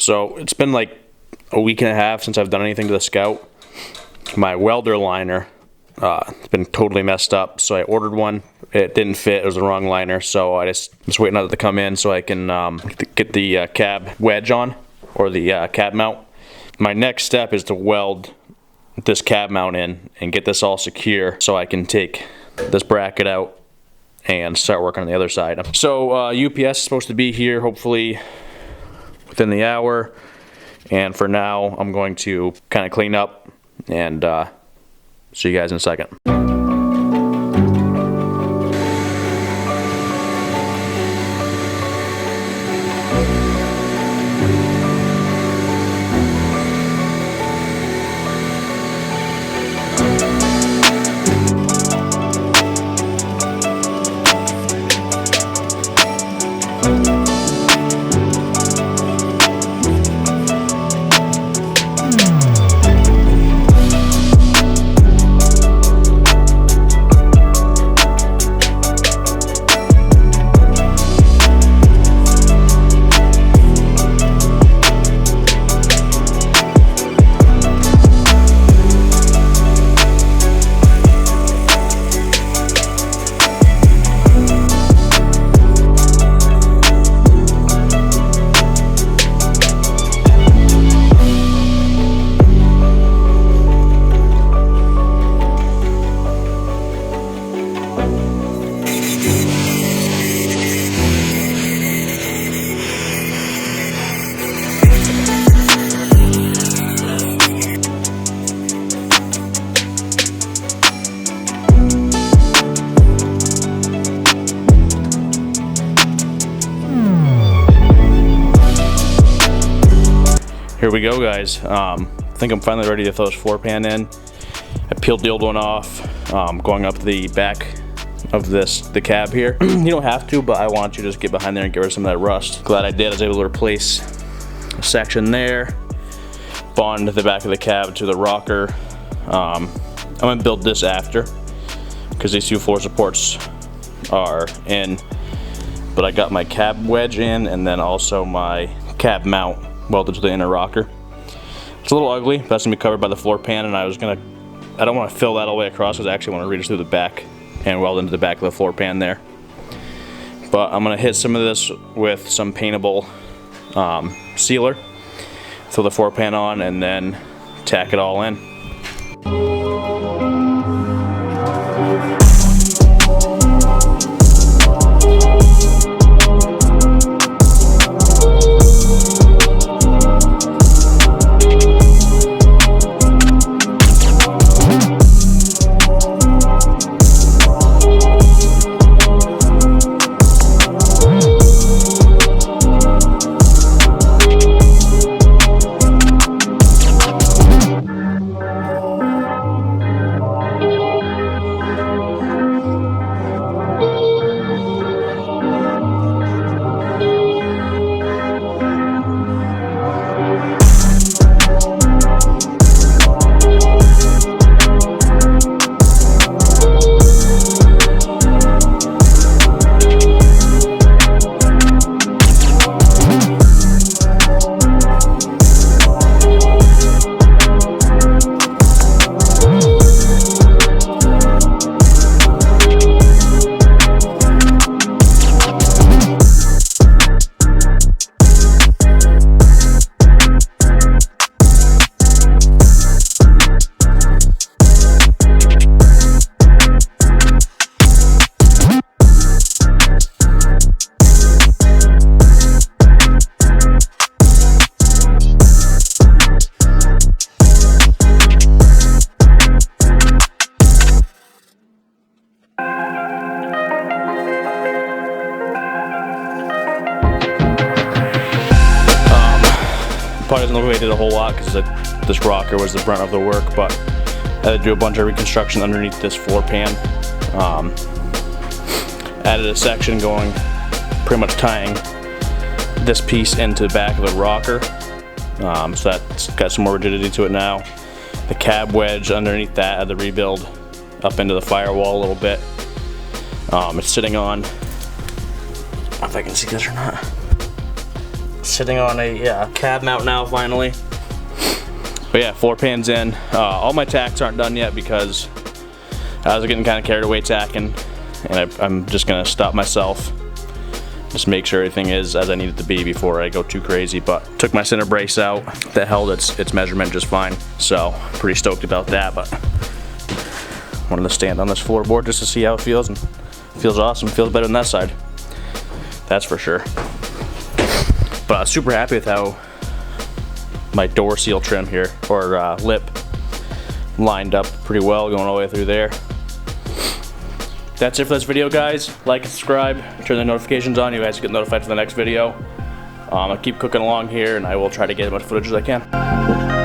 So it's been like a week and a half since I've done anything to the Scout. My welder liner, it's been totally messed up, so I ordered one. It didn't fit, it was the wrong liner, so I just waiting on it to come in so I can get the cab wedge on, or the cab mount. My next step is to weld this cab mount in and get this all secure so I can take this bracket out and start working on the other side. So UPS is supposed to be here hopefully within the hour, and for now I'm going to kind of clean up and see you guys in a second. Here we go, guys. I think I'm finally ready to throw this floor pan in. I peeled the old one off, going up the back of the cab here. You don't have to, but I want you to just get behind there and get rid of some of that rust. Glad I did. I was able to replace a section there, bond the back of the cab to the rocker. I'm gonna build this after, because these two floor supports are in, but I got my cab wedge in and then also my cab mount welded to the inner rocker. It's a little ugly, but that's gonna be covered by the floor pan, and I don't want to fill that all the way across because I actually want to reach it through the back and weld into the back of the floor pan there. But I'm gonna hit some of this with some paintable sealer, throw the floor pan on, and then tack it all in. Probably doesn't look like I did a whole lot because this rocker was the brunt of the work, but I had to do a bunch of reconstruction underneath this floor pan. Added a section going, pretty much tying this piece into the back of the rocker, so that's got some more rigidity to it now. The cab wedge underneath that I had to rebuild up into the firewall a little bit. It's sitting on, I don't know if I can see this or not. sitting on a cab mount now finally. But yeah, 4 pans in. All my tacks aren't done yet because I was getting kind of carried away tacking, and I'm just gonna stop myself. Just make sure everything is as I need it to be before I go too crazy. But took my center brace out. That held its measurement just fine. So pretty stoked about that. But wanted to stand on this floorboard just to see how it feels, and it feels awesome. It feels better than that side. That's for sure. But I was super happy with how my door seal trim here, or lip, lined up pretty well going all the way through there. That's it for this video, guys. Like and subscribe, turn the notifications on, you guys get notified for the next video. I'll keep cooking along here, and I will try to get as much footage as I can.